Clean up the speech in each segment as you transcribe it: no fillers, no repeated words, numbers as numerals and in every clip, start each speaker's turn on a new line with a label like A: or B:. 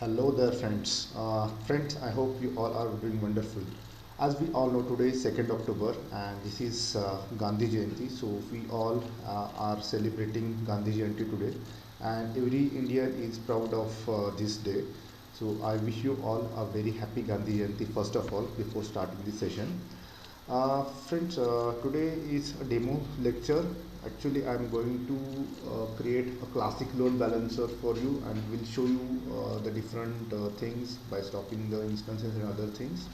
A: Hello there, friends. Friends, I hope you all are doing wonderful. As we all know, today is 2nd October and this is Gandhi Jayanti. So we all are celebrating Gandhi Jayanti today, and every Indian is proud of this day. So I wish you all a very happy Gandhi Jayanti first of all before starting this session. Friends, today is a demo lecture. Actually, I'm going to create a classic load balancer for you, and will show you the different things by stopping the instances and other things.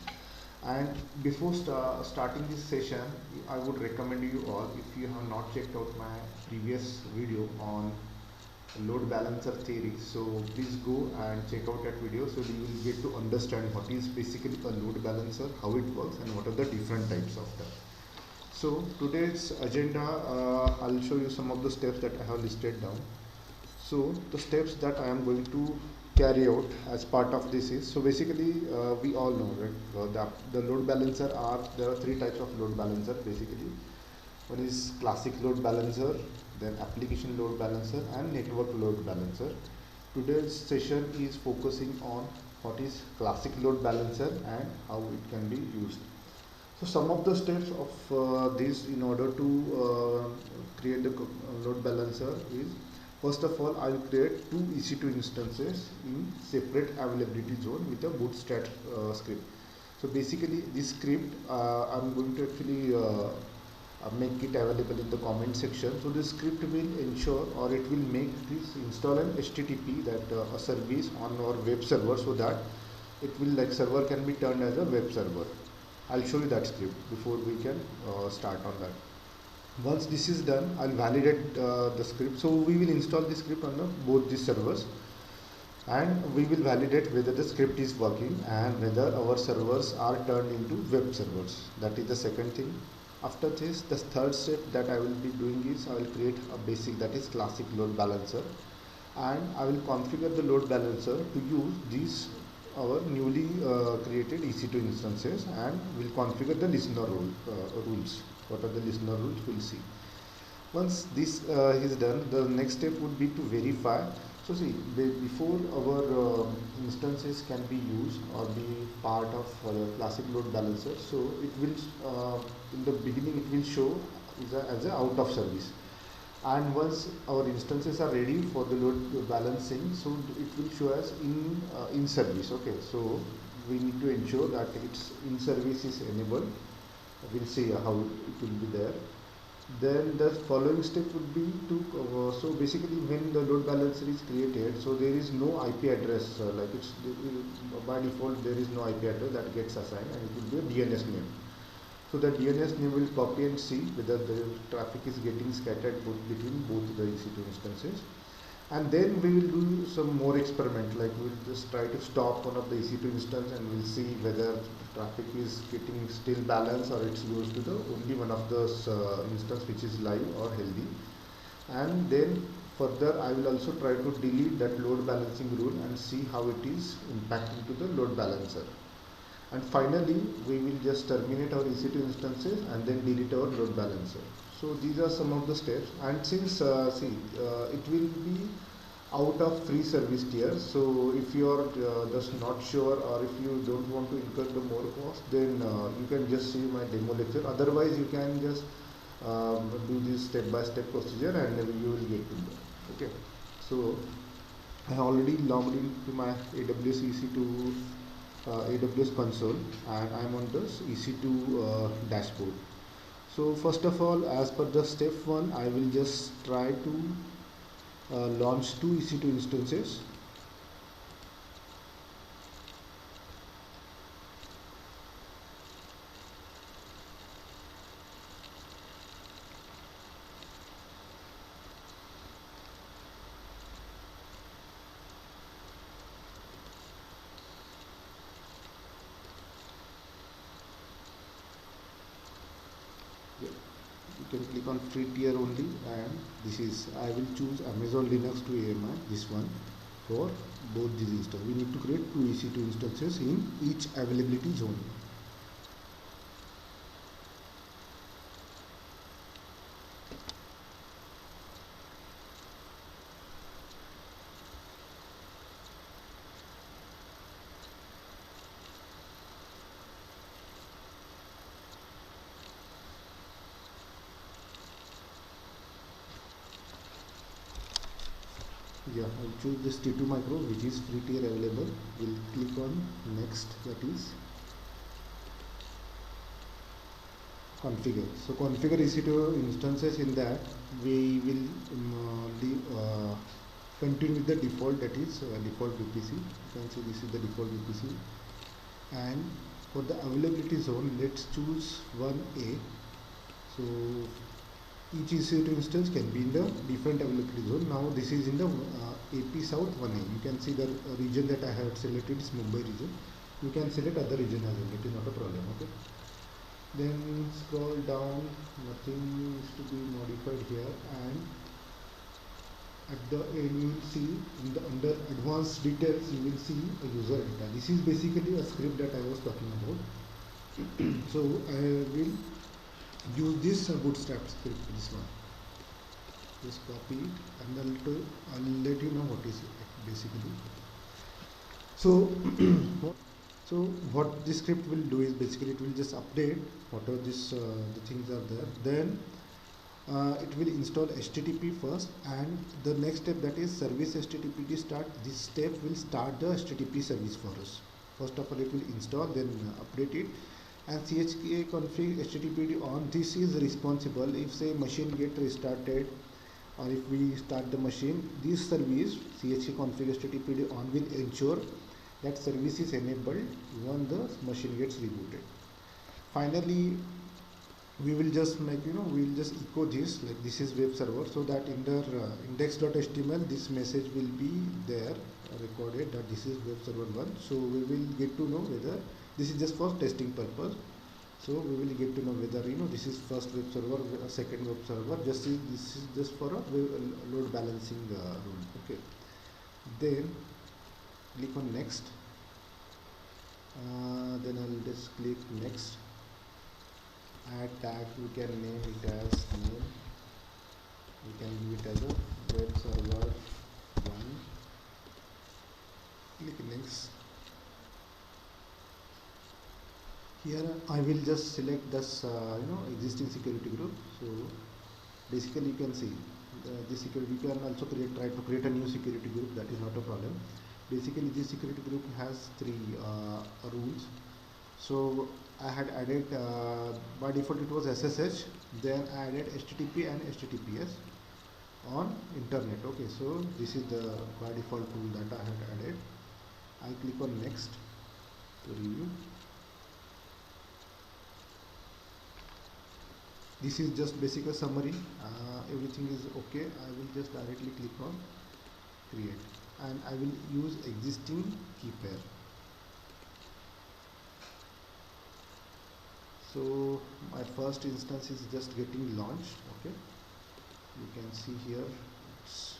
A: And before starting this session, I would recommend you all, if you have not checked out my previous video on load balancer theory, so please go and check out that video, so you will get to understand what is basically a load balancer, how it works, and what are the different types of that. So today's agenda, I'll show you some of the steps that I have listed down. So the steps that I am going to carry out as part of this is, so basically we all know, right, the load balancer there are three types of load balancer basically. One is classic load balancer, then application load balancer, and network load balancer. Today's session is focusing on what is classic load balancer and how it can be used. So some of the steps of this in order to create the load balancer is, first of all, I will create two EC2 instances in separate availability zone with a Bootstrap script. So basically this script I'm going to actually make it available in the comment section. So this script will ensure, or it will make this install an HTTP, that a service on our web server, so that it will, like, server can be turned as a web server. I'll show you that script before we can start on that. Once this is done, I'll validate the script. So we will install the script on both these servers, and we will validate whether the script is working and whether our servers are turned into web servers. That is the second thing. After this, the third step that I will be doing is, I will create a basic, that is classic load balancer, and I will configure the load balancer to use these our newly created EC2 instances, and will configure the listener rules. What are the listener rules, we'll see. Once this is done, the next step would be to verify. So see, before our instances can be used or be part of classic load balancer, so it will in the beginning it will show as a out of service, and once our instances are ready for the load balancing, so it will show as in service. Okay, so we need to ensure that its in service is enabled. We'll see how it will be there. Then the following step would be to so basically when the load balancer is created, so there is no IP address, like it's by default there is no IP address that gets assigned, and it will be a DNS name. So the DNS name will copy and see whether the traffic is getting scattered between both the EC2 instances. And then we will do some more experiment, like we'll just try to stop one of the EC2 instance, and we'll see whether traffic is getting still balanced, or it goes to the only one of those instance which is live or healthy. And then further I will also try to delete that load balancing rule and see how it is impacting to the load balancer. And finally we will just terminate our EC2 instances and then delete our load balancer. So these are some of the steps, and since it will be out of free service tier, so if you are just not sure, or if you don't want to incur the more cost, then you can just see my demo lecture. Otherwise you can just do this step-by-step procedure and you will get to know. Okay, so I already logged into my AWS EC2 AWS console, and I am on this EC2 dashboard. So first of all, as per the step 1, I will just try to launch two EC2 instances. You can click on free tier only, and this is, I will choose Amazon Linux to AMI, this one, for both these instances. We need to create two EC2 instances in each availability zone. Yeah, I'll choose this T2 micro, which is free tier available. We'll click on next, that is configure. So configure EC2 instances. In that we will continue with the default, that is default VPC. You can see this is the default VPC, and for the availability zone, let's choose 1A. So each EC2 instance can be in the different availability zone. Now this is in the AP South 1A. You can see the region that I have selected is Mumbai region. You can select other region as well, it is not a problem. Okay, then scroll down, nothing needs to be modified here, and at the end you will see in the under advanced details you will see a user data. This is basically a script that I was talking about. So I will use this Bootstrap script, this one. Just copy it and I'll let you know what is it basically. So so what this script will do is basically it will just update whatever this the things are there. Then it will install HTTP first, and the next step, that is service HTTP start. This step will start the HTTP service for us. First of all it will install, then update it, and chk config HTTPD on. This is responsible if say machine get restarted, or if we start the machine, this service chk config HTTPD on will ensure that service is enabled when the machine gets rebooted. Finally we will just make, we will just echo this, like this is web server, so that in the index.html this message will be there recorded that this is web server 1. So we will get to know whether this is just for testing purpose. So we will get to know whether this is first web server, second web server. This is just for a load balancing rule. Okay, then click on next, then I'll just click next. Add tag, we can name it as name, we can give it as a web server 1. Click next. Here I will just select this existing security group. So basically you can see this security, you can also try to create a new security group, that is not a problem. Basically this security group has 3 rules. So I had added by default it was SSH, then I added HTTP and HTTPS on internet. Okay, so this is the by default tool that I had added. I click on next to review. This is just basic a summary. Everything is okay. I will just directly click on create, and I will use existing key pair. So my first instance is just getting launched. Okay, you can see here its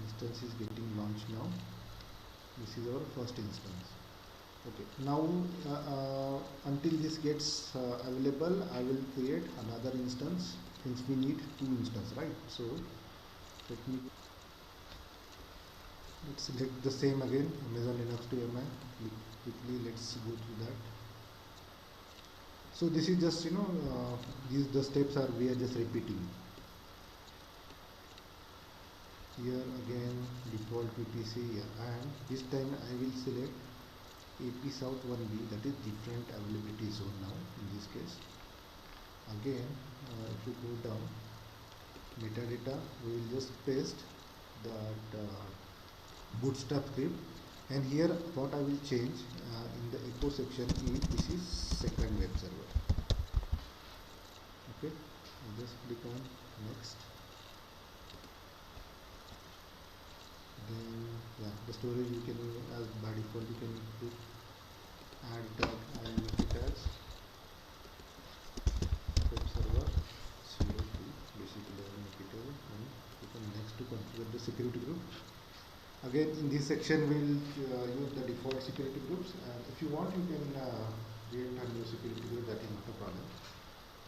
A: instance is getting launched now. This is our first instance. Okay, now until this gets available, I will create another instance, since we need 2 instances, right? So let's select the same again, Amazon Linux to MI. Quickly let's go through that. So this is just these the steps are we are just repeating. Here again default VPC, and this time I will select AP South 1B, that is different availability zone now in this case. Again if you go down metadata, we will just paste that Bootstrap script, and here what I will change in the echo section is this is second web server. Okay, I'll just click on next. Then the storage you can, as by default you can click add tag and make it as web server 02. Basically I will make it as, and click on next to configure the security group. Again in this section we will use the default security groups, and if you want you can create a new security group, that is not a problem.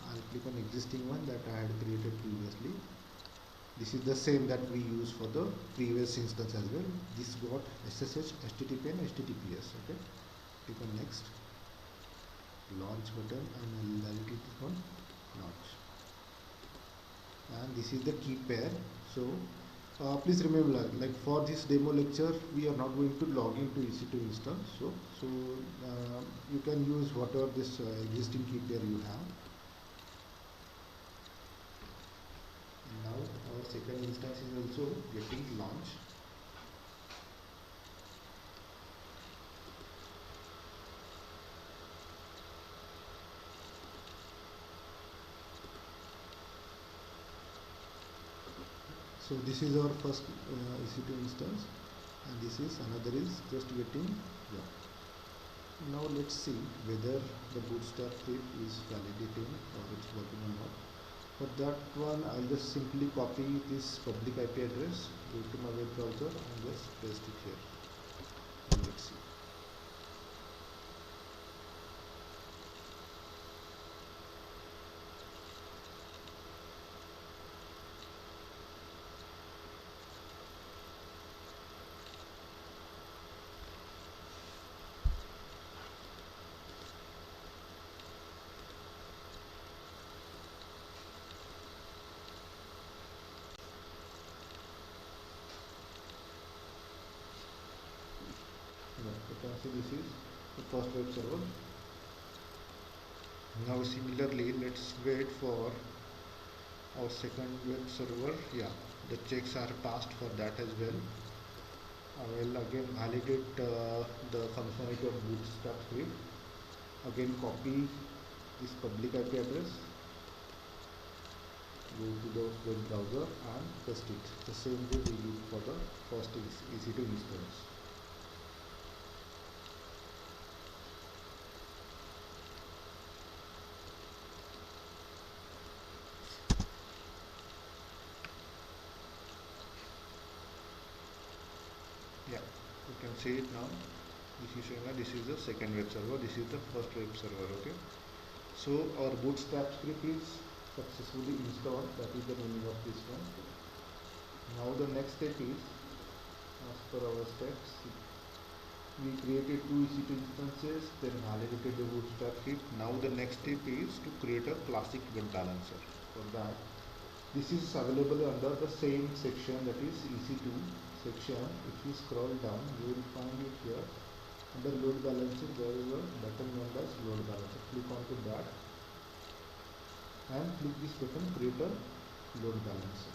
A: I'll click on existing one that I had created previously. This is the same that we use for the previous instance as well. This got SSH, HTTP and HTTPS. Okay, click on next, launch button, and I'll directly click on launch. And this is the key pair. So Please remember, like for this demo lecture, we are not going to log into EC2 instance. So you can use whatever this existing key pair you have. And now our second instance is also getting launched. So this is our first EC2 instance, and this is another is just getting. Yeah. Now let's see whether the Bootstrap script is validating or it's working or not. For that one, I'll just simply copy this public IP address, go to my web browser and just paste it here. And let's see. You can see this is the first web server. Now similarly, let's wait for our second web server. Yeah, the checks are passed for that as well. I will again validate the functionality of Bootstrap script. Again copy this public IP address, go to the web browser and paste it. The same way we did for the first EC2 instance. Yeah, you can see it now. This is the second web server, this is the first web server. Okay, so our Bootstrap script is successfully installed. That is the meaning of this one. Now the next step is, as per our steps, we created two EC2 instances, then validated the Bootstrap script. Now the next step is to create a classic load balancer. For that, this is available under the same section, that is EC2 section. If you scroll down, you will find it here under load balancer. There is a button known as load balancer. Click onto that and click this button, create a load balancer.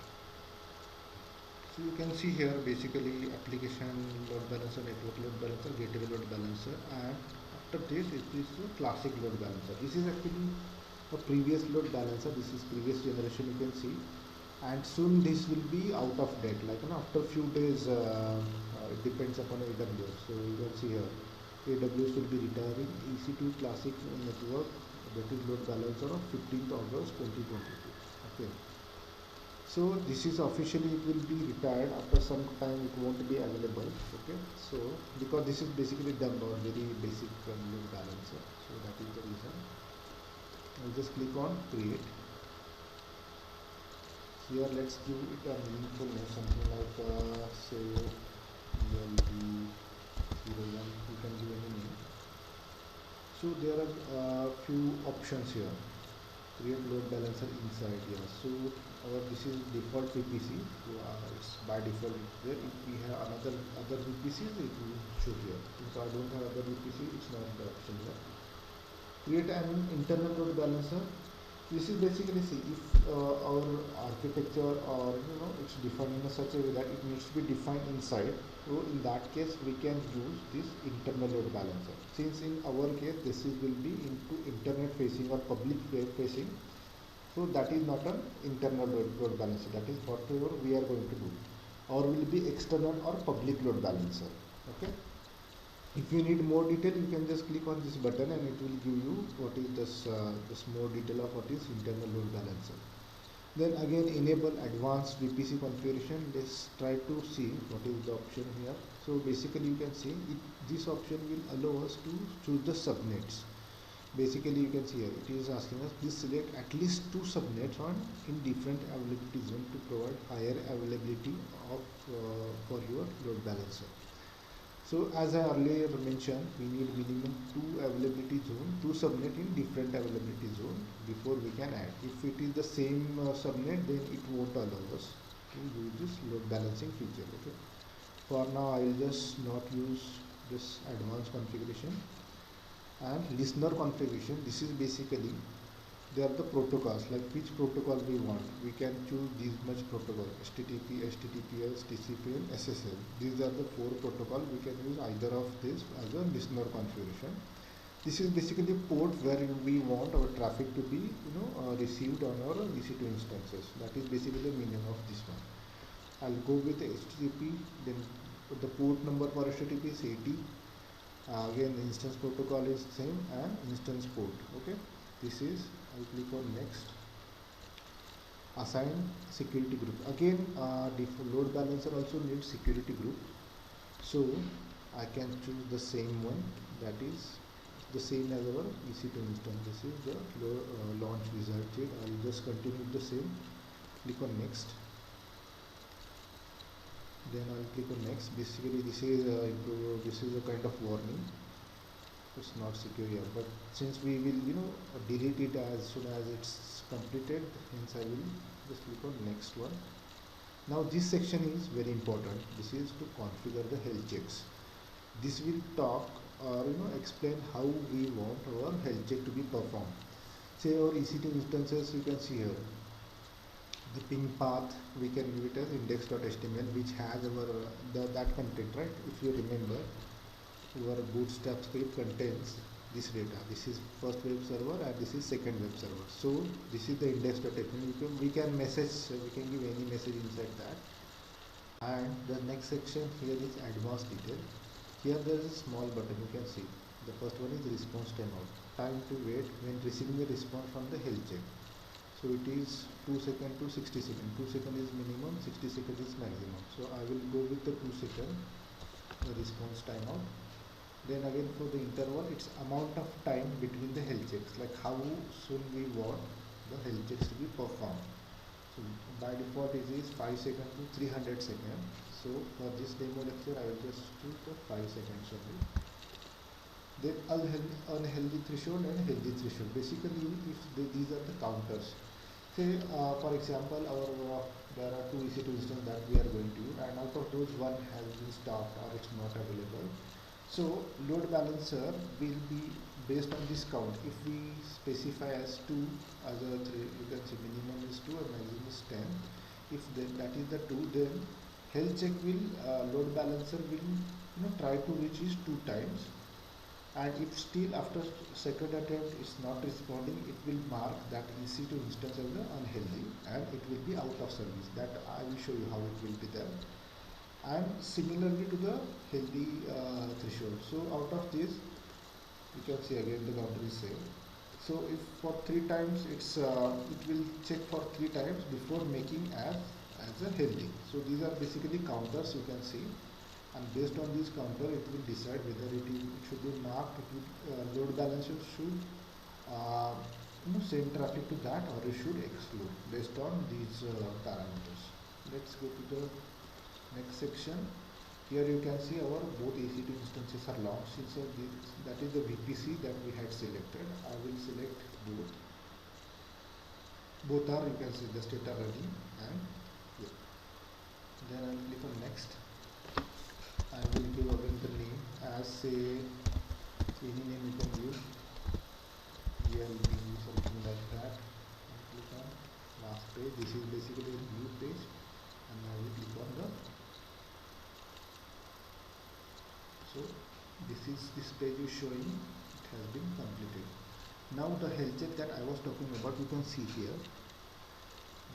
A: So you can see here basically application load balancer, network load balancer, gateway load balancer, and after this it is a classic load balancer. This is actually a previous load balancer. This is previous generation, you can see, and soon this will be out of date, like after few days. It depends upon AWS. So you can see here AWS will be retiring EC2 classic network, that is load balancer, of 15th August 2022. Okay, so this is officially, it will be retired. After some time it won't be available. Okay, so because this is basically dumb or very basic load balancer, so that is the reason. I'll just click on create. Here let's give it a meaningful name, something like say LD01. You can give any name. So there are few options here. Create load balancer inside here. So this is default VPC. So it's by default there. If we have other VPCs, it will show here. Since I don't have other VPC, it's not the option here. Create an internal load balancer. This is basically, see, if our architecture or it's defined in such a way that it needs to be defined inside, so in that case we can use this internal load balancer. Since in our case this will be into internet facing or public facing, so that is not an internal load balancer. That is whatever we are going to do, or will be external or public load balancer. Okay, if you need more detail, you can just click on this button and it will give you what is this more detail of what is internal load balancer. Then again enable advanced VPC configuration. Let's try to see what is the option here. So basically you can see this option will allow us to choose the subnets. Basically you can see here it is asking us, please select at least 2 subnets in different availability zone to provide higher availability of for your load balancer. So as I earlier mentioned, we need minimum 2 availability zone, 2 subnet in different availability zone before we can add. If it is the same subnet, then it won't allow us. to use this load balancing feature. Okay, for now I will just not use this advanced configuration. And listener configuration, this is basically they are the protocols, like which protocol we want. We can choose these much protocol: HTTP, HTTPS, TCP and SSL. These are the four protocol. We can use either of this as a listener configuration. This is basically port where we want our traffic to be received on our EC2 instances. That is basically the meaning of this one. I'll go with HTTP, then the port number for HTTP is 80. Again the instance protocol is same and instance port. Okay, this is, I'll click on next. Assign security group. Again load balancer also needs security group, so I can choose the same one, that is the same as our EC2 instance. This is the launch wizard. I'll just continue the same, click on next, then I'll click on next. Basically this is a kind of warning, it's not secure here, but since we will delete it as soon as it's completed, hence I will just click on next one. Now this section is very important. This is to configure the health checks. This will talk or explain how we want our health check to be performed. Say our EC2 instances, you can see here the ping path, we can give it as index.html, which has our that content, right? If you remember, your Bootstrap script contains this data. This is first web server and this is second web server. So this is the index.html. We can message, we can give any message inside that. And the next section here is advanced detail. Here there is a small button, you can see. The first one is response timeout, time to wait when receiving a response from the health check. So it is 2 seconds to 60 seconds. 2 seconds is minimum, 60 seconds is maximum. So I will go with the 2 second response timeout. Then again for the interval, it's amount of time between the health checks, like how soon we want the health checks to be performed. So by default it is 5 seconds to 300 seconds. So for this demo lecture I will just choose the 5 seconds only. Then unhealthy threshold and healthy threshold. Basically if these are the counters. Say for example there are two EC2 instances that we are going to use, and out of those one has been stopped or it's not available. So load balancer will be based on this count. If we specify as 2 as a 3, you can say minimum is 2 and maximum is 10. If then that is the 2, then health check will load balancer will try to reach is 2 times, and if still after second attempt is not responding, it will mark that EC2 instance as unhealthy and it will be out of service. That I will show you how it will be there. And similarly to the healthy threshold. So out of this, you can see again the counter is same. So if for 3 times it's it will check for 3 times before making as a healthy. So these are basically counters, you can see, and based on this counter it will decide whether it should be marked, load balancer should send traffic to that or it should exclude based on these parameters. Let's go to the next section. Here you can see our both EC2 instances are launched. Since that is the VPC that we had selected, I will select both. Both are, you can see the state are running, and then I will click on next. I will give again the name as say any name you can use, GLB, something like that. And click on last page. This is basically a new page, and I will click on the. So this page is showing it has been completed. Now the health check that I was talking about, you can see here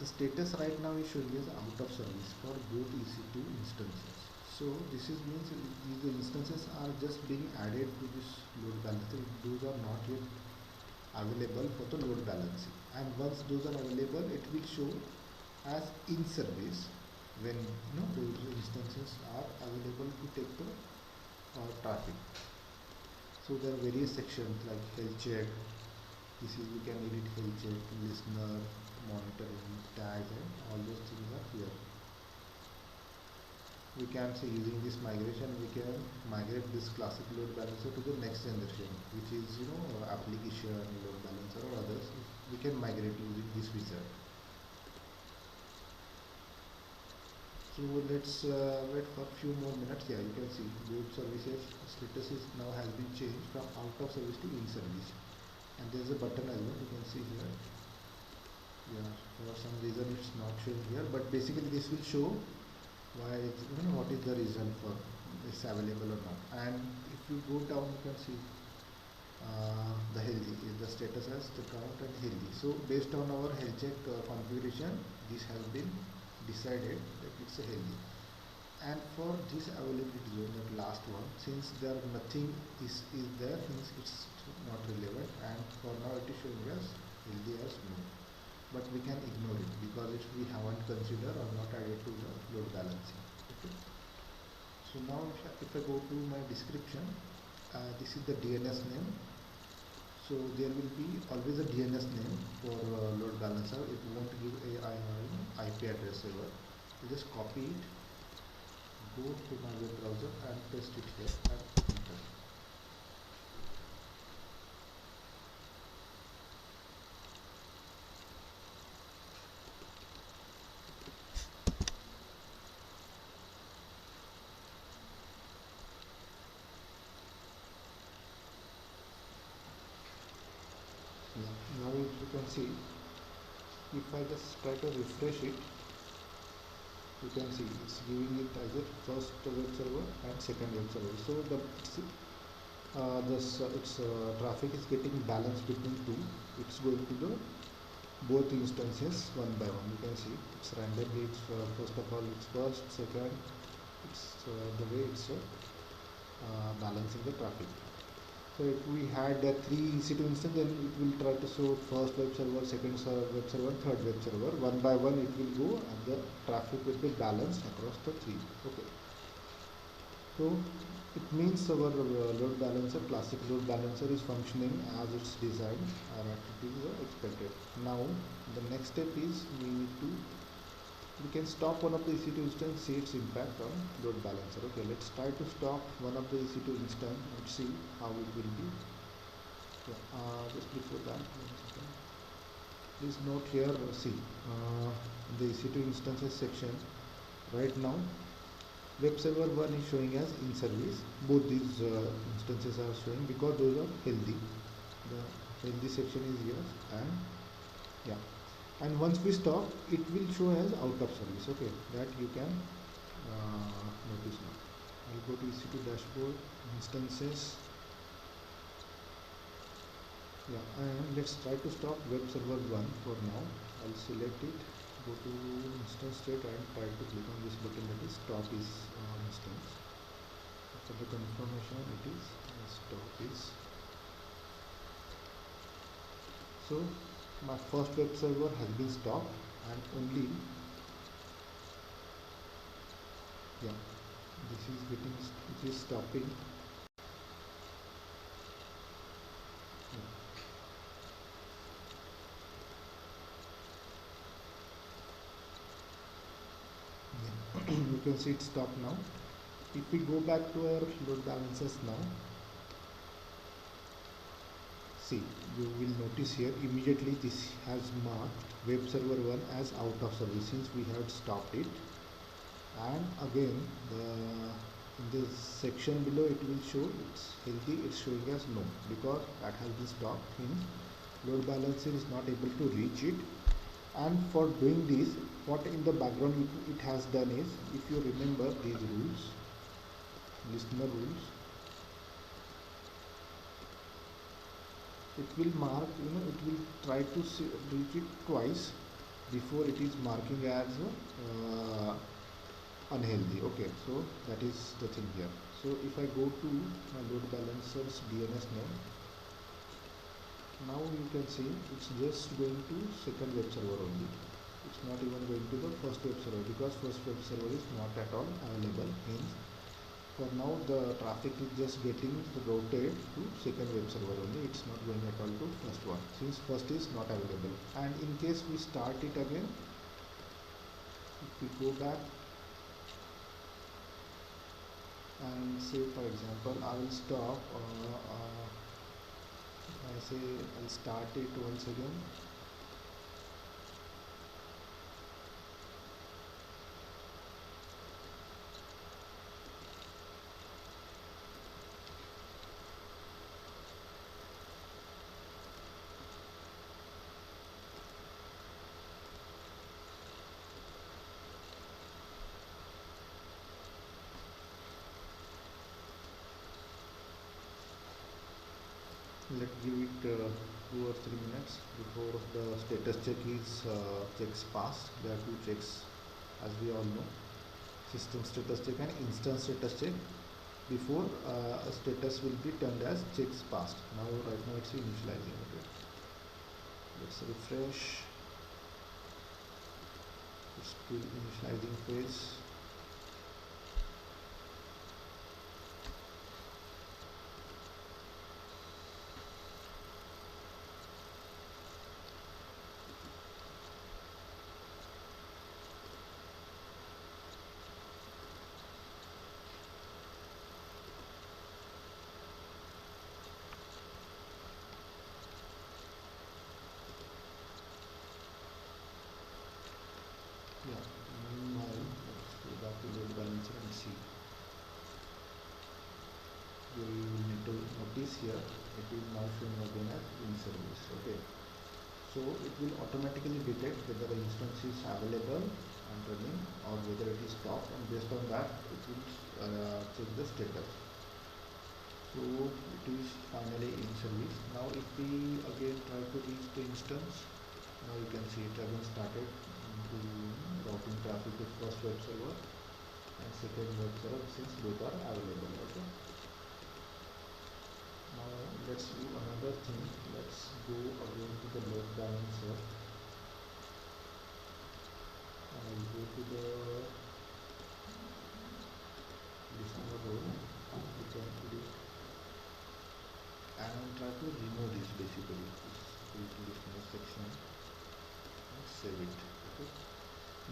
A: the status right now is showing as out of service for both EC2 instances. So this is means these instances are just being added to this load balancer. Those are not yet available for the load balancing, and once those are available it will show as in service when those instances are available to take the traffic. So there are various sections like health check. This is, we can edit health check, listener, monitoring, tags, and all those things are here. We can say using this migration we can migrate this classic load balancer to the next generation, which is application load balancer or others. We can migrate using this wizard. So let's wait for a few more minutes. Yeah, you can see both services status is now has been changed from out of service to in service, and there's a button as well. You can see here. Yeah, for some reason it's not showing here, but basically this will show why it's, what is the reason for it's available or not. And if you go down, you can see the healthy is the status as the count and healthy. So based on our health check configuration, this has been decided that it's a healthy. And for this availability zone, that last one, since there nothing is there, means it's not relevant, and for now it is showing as healthy as no. But we can ignore it because we haven't considered or not added to the load balancing. Okay. So now if I go to my description, this is the DNS name. So there will be always a DNS name for load balancer. It won't give a IP address ever. You just copy it, go to my web browser and paste it here and enter. Yeah. Now you can see, if I just try to refresh it, you can see it's giving it as a first web server and second web server. So its traffic is getting balanced between two. It's going to the both instances one by one. You can see it's randomly. It's first of all it's first, second. It's the way it's balancing the traffic. So if we had 3 EC2 instances, then it will try to show first web server, second web server, third web server. One by one it will go and the traffic will be balanced across the 3. Okay. So it means our load balancer, classic load balancer is functioning as it's designed or as it is expected. Now the next step is we can stop one of the EC2 instance, see its impact on load balancer. Okay, let's try to stop one of the EC2 instance and see how it will be. Yeah, just before that, please note here, see the EC2 instances section. Right now, web server 1 is showing as in service. Both these instances are showing because those are healthy. The healthy section is here, and yeah. And once we stop, it will show as out of service. Okay, that you can notice now. I'll go to EC2 dashboard, instances. Yeah, and let's try to stop web server 1 for now. I'll select it, go to instance state and try to click on this button, that is stop is instance. After the confirmation, it is stop is. So my first web server has been stopped, and only this is stopping. Yeah. You can see it stopped now. If we go back to our load balancers now, see, you will notice here immediately this has marked web server 1 as out of service since we had stopped it. And again, in this section below it will show it's healthy, it's showing as no, because that has been stopped, means load balancer is not able to reach it. And for doing this, what in the background it has done is, if you remember these rules, listener rules, it will mark, it will try to reach it twice before it is marking as unhealthy. Okay, so that is the thing here. So if I go to my load balancer's DNS name, now you can see it's just going to second web server only. It's not even going to the first web server because first web server is not at all available. Means for now the traffic is just getting routed to second web server only. It's not going at all to first one since first is not available. And in case we start it again, if we go back and say, for example, I will stop, I say I'll start it once again. let's give it 2 or 3 minutes before the status check is checks passed. There are two checks, as we all know: system status check and instance status check. Before a status will be turned as checks passed. Now, right now it's initializing. Okay, let's refresh. It's still initializing phase. Yeah, meanwhile, let's go back to load balancer and see. You will need to notice here it is now showing again as in service. Okay, so it will automatically detect whether the instance is available and running or whether it is stopped, and based on that it will check the status. So it is finally in service. Now if we again try to reach the instance, now you can see it again started to routing traffic to first web server and second web server, since both are available. Okay, now let's do another thing. Let's go again to the load balancer. I will go to the listener role. We can edit and try to remove this basically. Go to listener section and save it. Okay,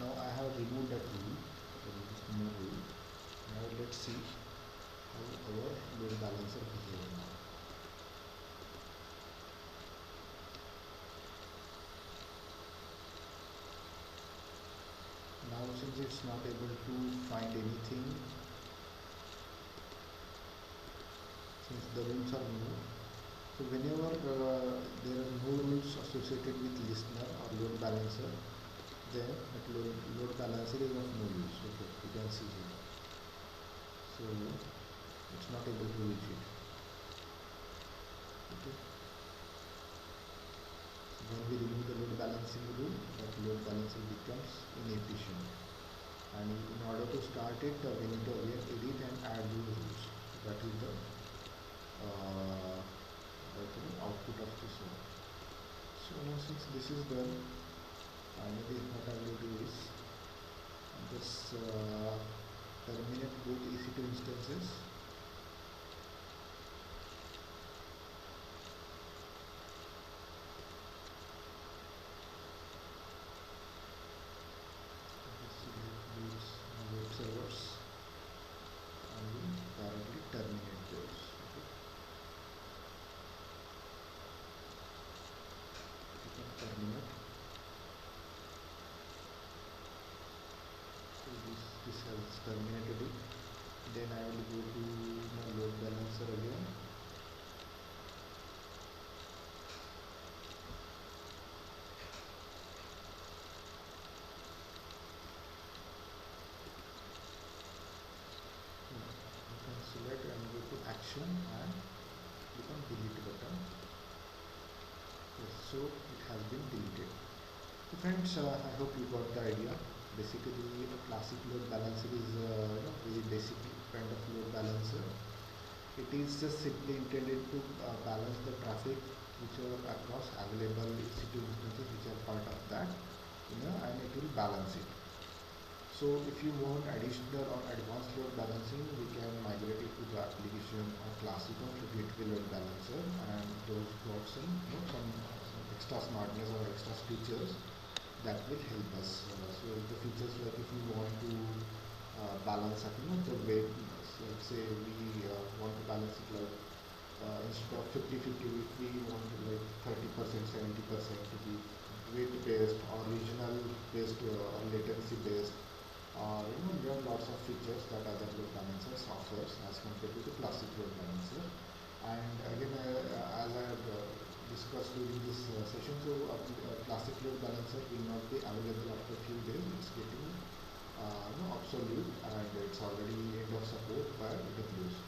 A: now I have removed that rule, the listener rule. Now let's see how our load balancer behaves now. Now since it's not able to find anything, since the rules are new, so whenever there are no rules associated with listener or load balancer, then that load balancer is of no use. Okay, you can see here. So it's not able to reach it. Okay, when we remove the load balancing rule, that load balancer becomes inefficient, and in order to start it we need to again edit and add new rules. That is the output of this one. So now since this is done, finally what I will do is just terminate both EC2 instances. Web servers and will directly terminate those. Okay, you can terminate. So this has terminated it. Then I will go to my load balancer again. Select and go to action and click on delete button. Yes, so it has been deleted. So friends, I hope you got the idea. Basically, a classic load balancer is very basic kind of load balancer. It is just simply intended to balance the traffic which are across available EC2 instances which are part of that, and it will balance it. So if you want additional or advanced load balancing, we can migrate it to the application or classic or gateway load balancer, and those got some extra smartness or extra features that will help us. So the features like if you want to balance the weight, let's say we want to balance it like instead of 50-50, if we want to like 30%, 70% to be weight based or regional based or latency based. There are lots of features that other load balancers offers as compared to the classic load balancer. And again, as I have discussed during this session, so a classic load balancer will not be available after a few days. It's getting obsolete and it's already end of support by AWS.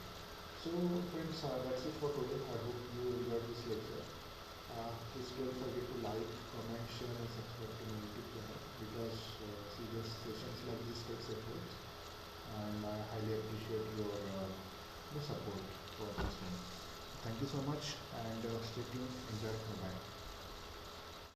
A: So friends, that's it for today. I hope you enjoyed this lecture. Please don't forget to like, comment, share and subscribe to my YouTube channel because serious sessions like this takes effort and I highly appreciate your support for this one. Thank you so much and stay tuned. Enjoy. Bye bye.